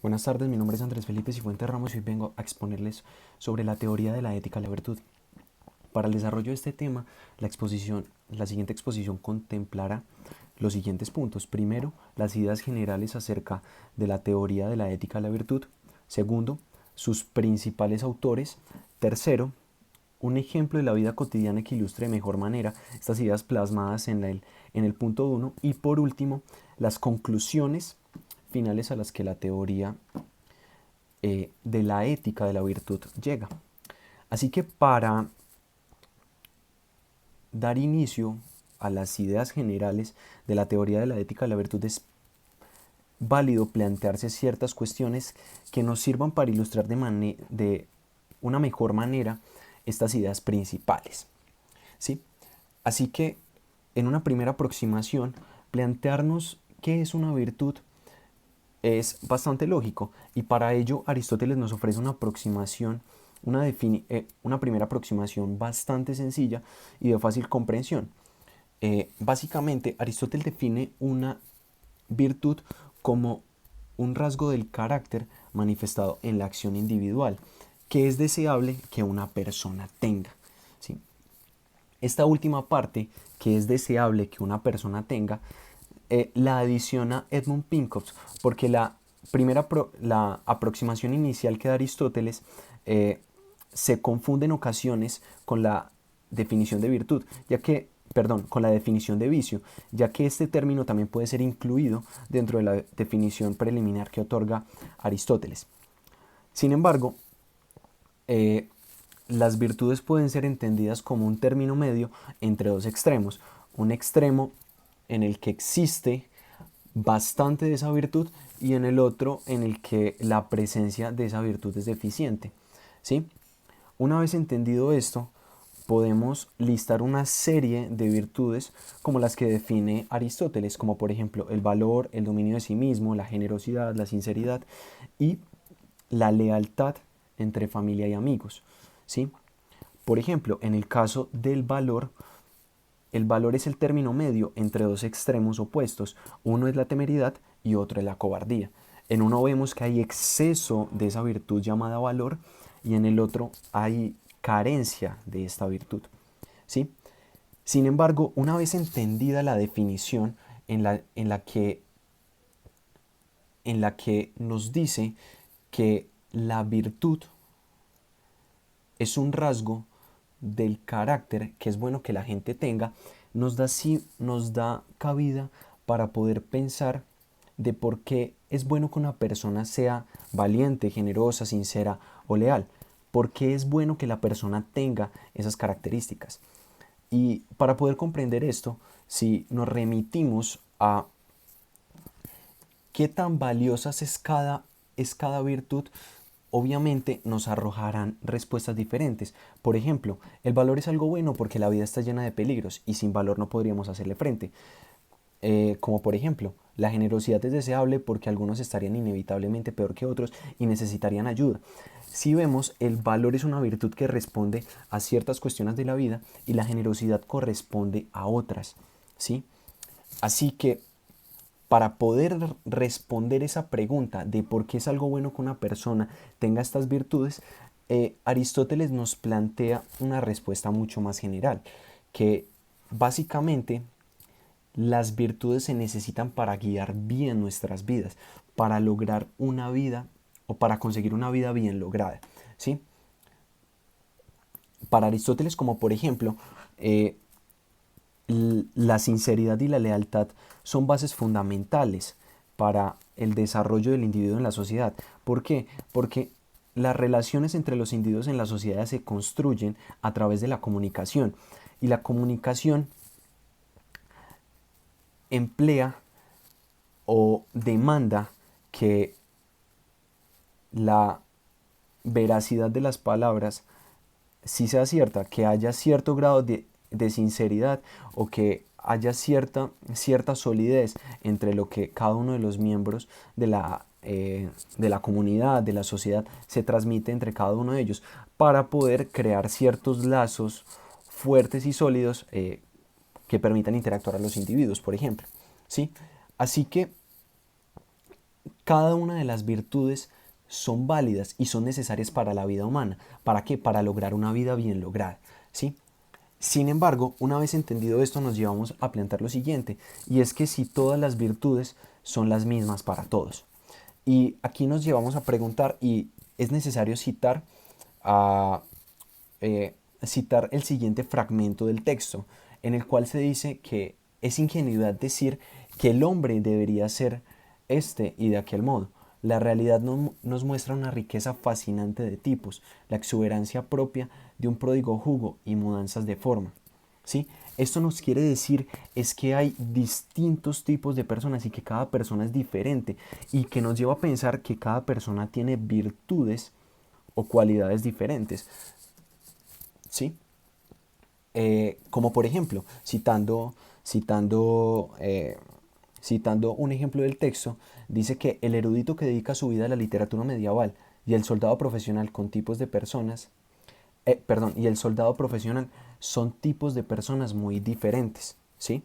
Buenas tardes, mi nombre es Andrés Felipe Cifuentes Ramos y hoy vengo a exponerles sobre la teoría de la ética y la virtud. Para el desarrollo de este tema, la siguiente exposición contemplará los siguientes puntos. Primero, las ideas generales acerca de la teoría de la ética y la virtud. Segundo, sus principales autores. Tercero, un ejemplo de la vida cotidiana que ilustre de mejor manera estas ideas plasmadas en el punto 1. Y por último, las conclusiones finales a las que la teoría de la ética de la virtud llega. Así que para dar inicio a las ideas generales de la teoría de la ética de la virtud es válido plantearse ciertas cuestiones que nos sirvan para ilustrar de una mejor manera estas ideas principales. ¿Sí? Así que en una primera aproximación, plantearnos qué es una virtud es bastante lógico y para ello Aristóteles nos ofrece una aproximación, una primera aproximación bastante sencilla y de fácil comprensión. Básicamente, Aristóteles define una virtud como un rasgo del carácter manifestado en la acción individual, que es deseable que una persona tenga. ¿Sí? Esta última parte, que es deseable que una persona tenga, la adiciona Edmund Pincoff, porque la aproximación inicial que da Aristóteles se confunde en ocasiones con la definición de virtud, con la definición de vicio, ya que este término también puede ser incluido dentro de la definición preliminar que otorga Aristóteles. Sin embargo, eh, las virtudes pueden ser entendidas como un término medio entre dos extremos. Un extremo en el que existe bastante de esa virtud y en el otro en el que la presencia de esa virtud es deficiente. ¿Sí? Una vez entendido esto, podemos listar una serie de virtudes como las que define Aristóteles, como por ejemplo el valor, el dominio de sí mismo, la generosidad, la sinceridad y la lealtad entre familia y amigos. ¿Sí? Por ejemplo, en el caso del valor, el valor es el término medio entre dos extremos opuestos. Uno es la temeridad y otro es la cobardía. En uno vemos que hay exceso de esa virtud llamada valor y en el otro hay carencia de esta virtud. ¿Sí? Sin embargo, una vez entendida la definición en la que nos dice que la virtud es un rasgo del carácter que es bueno que la gente tenga, nos da cabida para poder pensar de por qué es bueno que una persona sea valiente, generosa, sincera o leal. ¿Por qué es bueno que la persona tenga esas características? Y para poder comprender esto, si nos remitimos a qué tan valiosas es cada virtud, obviamente nos arrojarán respuestas diferentes. Por ejemplo, el valor es algo bueno porque la vida está llena de peligros y sin valor no podríamos hacerle frente. Como por ejemplo, la generosidad es deseable porque algunos estarían inevitablemente peor que otros y necesitarían ayuda. Si vemos, el valor es una virtud que responde a ciertas cuestiones de la vida y la generosidad corresponde a otras. ¿Sí? Así que para poder responder esa pregunta de por qué es algo bueno que una persona tenga estas virtudes, Aristóteles nos plantea una respuesta mucho más general, que básicamente las virtudes se necesitan para guiar bien nuestras vidas, para lograr una vida o para conseguir una vida bien lograda. ¿Sí? Para Aristóteles, como por ejemplo, eh, la sinceridad y la lealtad son bases fundamentales para el desarrollo del individuo en la sociedad. ¿Por qué? Porque las relaciones entre los individuos en la sociedad se construyen a través de la comunicación y la comunicación emplea o demanda que la veracidad de las palabras sí sea cierta, que haya cierto grado de sinceridad o que haya cierta solidez entre lo que cada uno de los miembros de la comunidad, de la sociedad, se transmite entre cada uno de ellos para poder crear ciertos lazos fuertes y sólidos que permitan interactuar a los individuos, por ejemplo. ¿Sí? Así que Cada una de las virtudes son válidas y son necesarias para la vida humana. ¿Para qué? Para lograr una vida bien lograda, ¿sí? Sin embargo, una vez entendido esto, nos llevamos a plantear lo siguiente, y es que si todas las virtudes son las mismas para todos. Y aquí nos llevamos a preguntar, y es necesario a, citar el siguiente fragmento del texto, en el cual se dice que es ingenuidad decir que el hombre debería ser este y de aquel modo. La realidad nos muestra una riqueza fascinante de tipos, la exuberancia propia de un pródigo jugo y mudanzas de forma. ¿Sí? Esto nos quiere decir es que hay distintos tipos de personas y que cada persona es diferente, y que nos lleva a pensar que cada persona tiene virtudes o cualidades diferentes. ¿Sí? Como por ejemplo, citando un ejemplo del texto, dice que el erudito que dedica su vida a la literatura medieval y el soldado profesional con tipos de personas, y el soldado profesional son tipos de personas muy diferentes, ¿sí?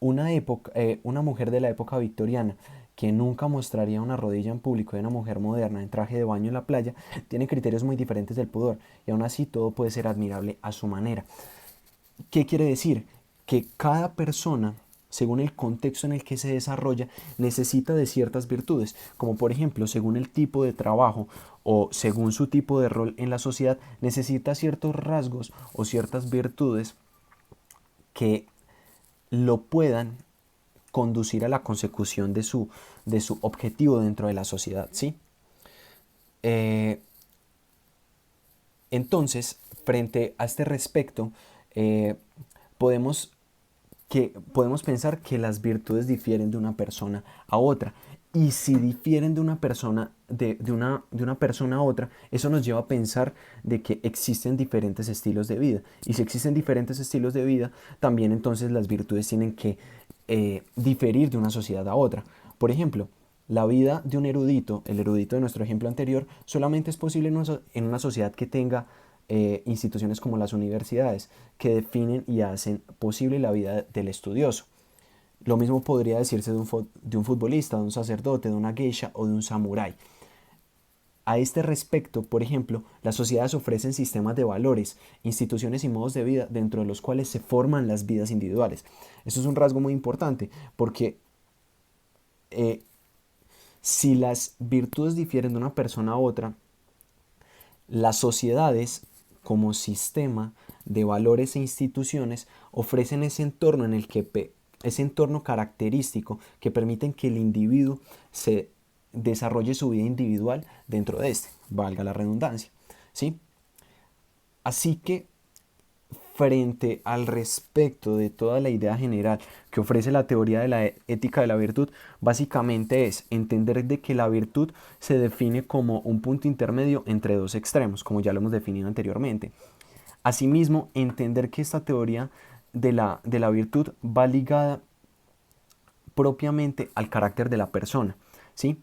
Una mujer de la época victoriana que nunca mostraría una rodilla en público, de una mujer moderna en traje de baño en la playa, tiene criterios muy diferentes del pudor, y aún así todo puede ser admirable a su manera. ¿Qué quiere decir? Que cada persona, según el contexto en el que se desarrolla, necesita de ciertas virtudes, como por ejemplo, según el tipo de trabajo o según su tipo de rol en la sociedad, necesita ciertos rasgos o ciertas virtudes que lo puedan conducir a la consecución de su objetivo dentro de la sociedad, ¿sí? Eh, entonces, frente a este respecto, eh, podemos podemos pensar que las virtudes difieren de una persona a otra. Y si difieren de una persona, de una persona a otra, eso nos lleva a pensar de que existen diferentes estilos de vida. Y si existen diferentes estilos de vida, también entonces las virtudes tienen que diferir de una sociedad a otra. Por ejemplo, la vida de un erudito, el erudito de nuestro ejemplo anterior, solamente es posible en una sociedad que tenga instituciones como las universidades, que definen y hacen posible la vida del estudioso. Lo mismo podría decirse de un futbolista, de un sacerdote, de una geisha o de un samurái. A este respecto, por ejemplo, las sociedades ofrecen sistemas de valores, instituciones y modos de vida dentro de los cuales se forman las vidas individuales. Esto es un rasgo muy importante porque eh, si las virtudes difieren de una persona a otra, las sociedades como sistema de valores e instituciones ofrecen ese entorno ese entorno característico que permiten que el individuo se desarrolle su vida individual dentro de este, valga la redundancia, ¿sí? Así que frente al respecto de toda la idea general que ofrece la teoría de la ética de la virtud, básicamente es entender de que la virtud se define como un punto intermedio entre dos extremos, como ya lo hemos definido anteriormente. Asimismo, entender que esta teoría de la virtud va ligada propiamente al carácter de la persona, ¿sí?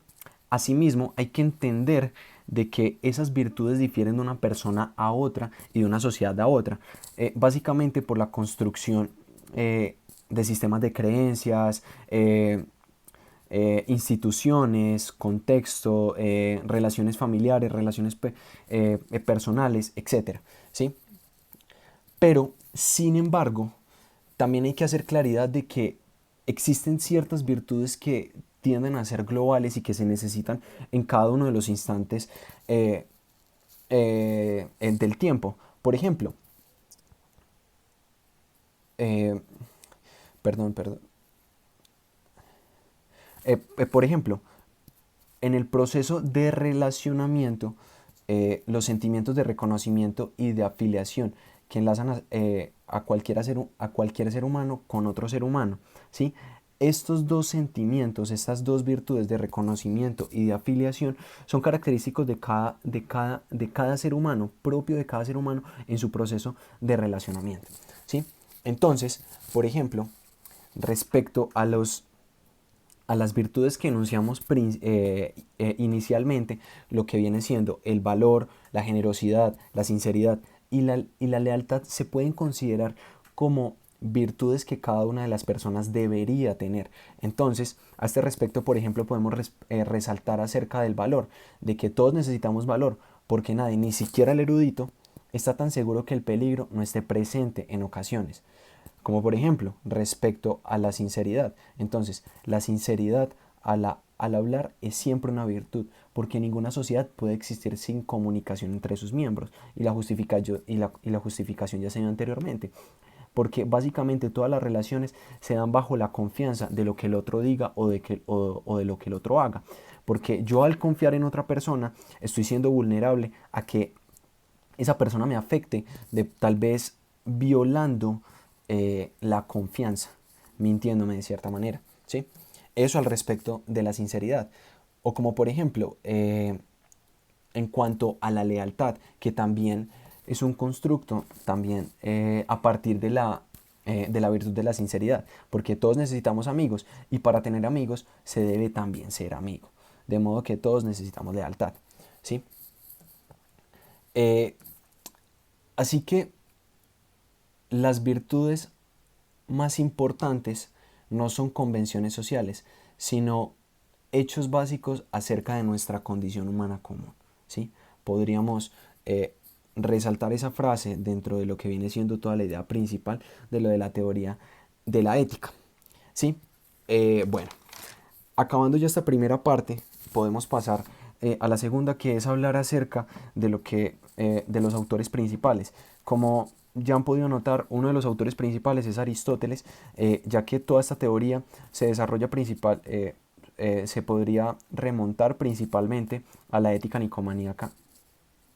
Asimismo, hay que entender de que esas virtudes difieren de una persona a otra y de una sociedad a otra, básicamente por la construcción de sistemas de creencias, instituciones, contexto, relaciones familiares, relaciones personales, etcétera, ¿sí? Pero, sin embargo, también hay que hacer claridad de que existen ciertas virtudes que tienden a ser globales y que se necesitan en cada uno de los instantes del tiempo. Por ejemplo, eh, perdón, perdón. Por ejemplo, en el proceso de relacionamiento, los sentimientos de reconocimiento y de afiliación que enlazan a cualquier ser humano con otro ser humano, ¿sí? Estos dos sentimientos, estas dos virtudes de reconocimiento y de afiliación son característicos de cada ser humano, propio de cada ser humano en su proceso de relacionamiento, ¿sí? Entonces, por ejemplo, respecto a las virtudes que enunciamos inicialmente, lo que viene siendo el valor, la generosidad, la sinceridad y la lealtad se pueden considerar como virtudes que cada una de las personas debería tener. Entonces, a este respecto, por ejemplo, podemos resaltar acerca del valor, de que todos necesitamos valor, porque nadie, ni siquiera el erudito, está tan seguro que el peligro no esté presente en ocasiones. Como por ejemplo, respecto a la sinceridad. Entonces, la sinceridad al hablar es siempre una virtud, porque ninguna sociedad puede existir sin comunicación entre sus miembros. Y la justificación ya se dio anteriormente, porque básicamente todas las relaciones se dan bajo la confianza de lo que el otro diga o de lo que el otro haga. Porque yo, al confiar en otra persona, estoy siendo vulnerable a que esa persona me afecte, de tal vez violando la confianza, mintiéndome de cierta manera, ¿sí? Eso al respecto de la sinceridad. O como por ejemplo, en cuanto a la lealtad, que también es un constructo también a partir de la virtud de la sinceridad, porque todos necesitamos amigos, y para tener amigos se debe también ser amigo, de modo que todos necesitamos lealtad, ¿sí? Eh, Así que las virtudes más importantes no son convenciones sociales, sino hechos básicos acerca de nuestra condición humana común, ¿sí? Podríamos resaltar esa frase dentro de lo que viene siendo toda la idea principal de lo de la teoría de la ética, ¿sí? Bueno, acabando ya esta primera parte, podemos pasar a la segunda, que es hablar acerca de de los autores principales. Como ya han podido notar, uno de los autores principales es Aristóteles, ya que toda esta teoría se desarrolla se podría remontar principalmente a la ética nicomaníaca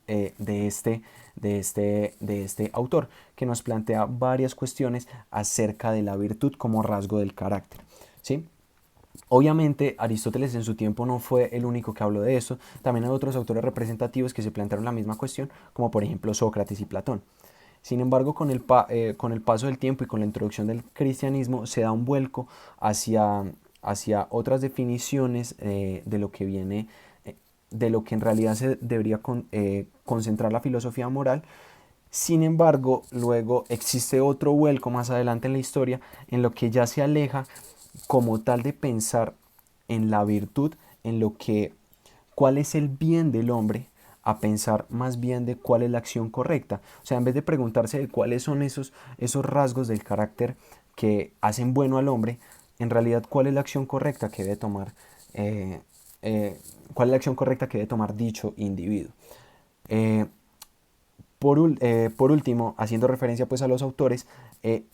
de este autor, que nos plantea varias cuestiones acerca de la virtud como rasgo del carácter, ¿sí? Obviamente Aristóteles en su tiempo no fue el único que habló de esto, también hay otros autores representativos que se plantearon la misma cuestión, como por ejemplo Sócrates y Platón. Sin embargo, con el paso del tiempo y con la introducción del cristianismo se da un vuelco hacia otras definiciones de lo que viene, de lo que en realidad se debería concentrar la filosofía moral. Sin embargo, luego existe otro vuelco más adelante en la historia en lo que ya se aleja como tal de pensar en la virtud, en lo que, cuál es el bien del hombre, a pensar más bien de cuál es la acción correcta. O sea, en vez de preguntarse de cuáles son esos rasgos del carácter que hacen bueno al hombre, en realidad cuál es la acción correcta que debe tomar, eh, cuál es la acción correcta que debe tomar dicho individuo. Eh, por último, haciendo referencia pues a los autores,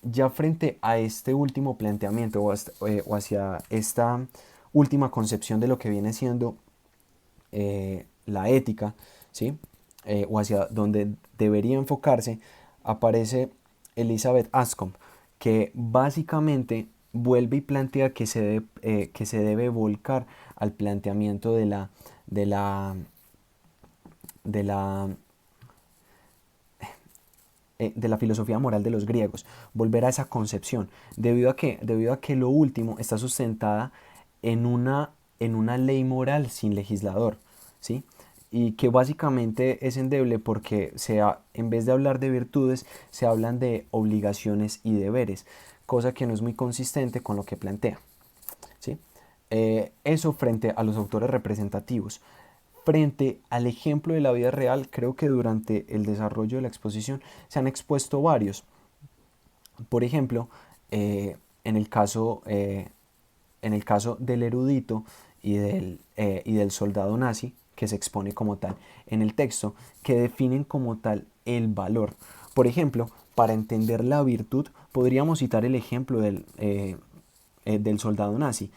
ya frente a este último planteamiento o hacia esta última concepción de lo que viene siendo la ética, ¿sí? O hacia donde debería enfocarse, aparece Elizabeth Anscombe, que básicamente vuelve y plantea que se debe volcar al planteamiento de la, de la de la filosofía moral de los griegos, volver a esa concepción, debido a que lo último está sustentada en una ley moral sin legislador, ¿sí? Y que básicamente es endeble porque en vez de hablar de virtudes, se hablan de obligaciones y deberes, cosa que no es muy consistente con lo que plantea, ¿sí? Eso frente a los autores representativos. Frente al ejemplo de la vida real, creo que durante el desarrollo de la exposición se han expuesto varios. Por ejemplo, eh, en, el caso, eh, en el caso del erudito y del soldado nazi, que se expone como tal en el texto, que definen como tal el valor. Por ejemplo, para entender la virtud, podríamos citar el ejemplo del soldado nazi.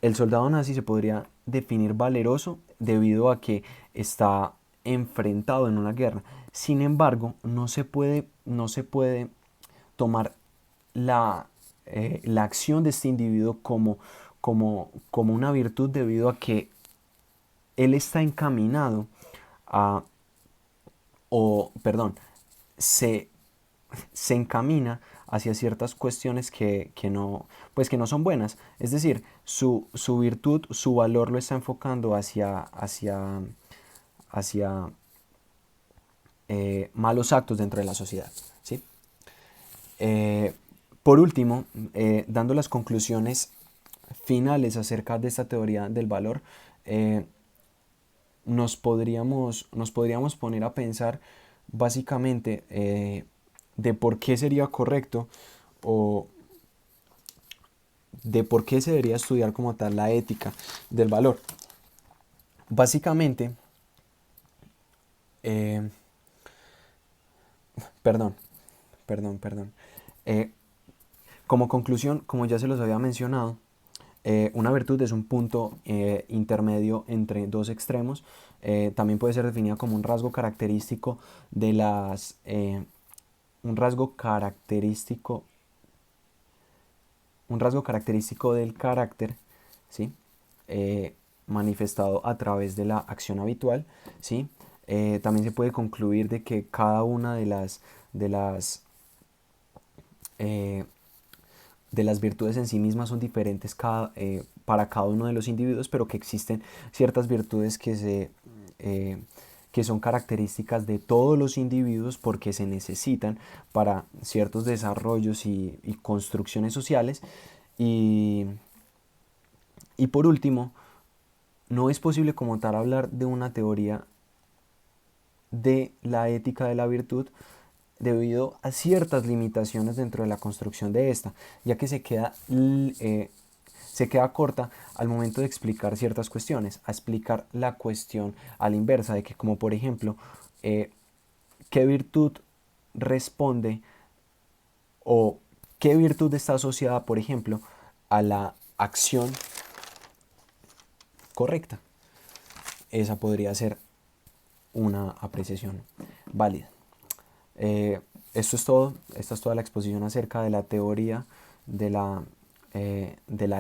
El soldado nazi se podría definir valeroso debido a que está enfrentado en una guerra. Sin embargo, no se puede tomar la acción de este individuo como una virtud, debido a que él está encaminado a, perdón, se se encamina hacia ciertas cuestiones pues que no son buenas. Es decir, su virtud, su valor lo está enfocando hacia malos actos dentro de la sociedad, ¿sí? Por último, dando las conclusiones finales acerca de esta teoría del valor, nos podríamos poner a pensar básicamente de por qué sería correcto o de por qué se debería estudiar como tal la ética del valor. Básicamente, eh, perdón, perdón. Eh, Como conclusión, como ya se los había mencionado, una virtud es un punto intermedio entre dos extremos. También puede ser definida como un rasgo característico de las... un rasgo característico del carácter, ¿sí? Manifestado a través de la acción habitual, ¿sí? También se puede concluir de que cada una eh, de las virtudes en sí mismas son diferentes para cada uno de los individuos, pero que existen ciertas virtudes que son características de todos los individuos porque se necesitan para ciertos desarrollos y construcciones sociales. Y, y por último, no es posible como tal hablar de una teoría de la ética de la virtud debido a ciertas limitaciones dentro de la construcción de esta, ya que se queda corta al momento de explicar ciertas cuestiones, a explicar la cuestión a la inversa, de que como por ejemplo, qué virtud responde o qué virtud está asociada, por ejemplo, a la acción correcta. Esa podría ser una apreciación válida. Esto es todo. Esta es toda la exposición acerca de la teoría de la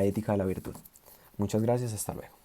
ética de la virtud. Muchas gracias, hasta luego.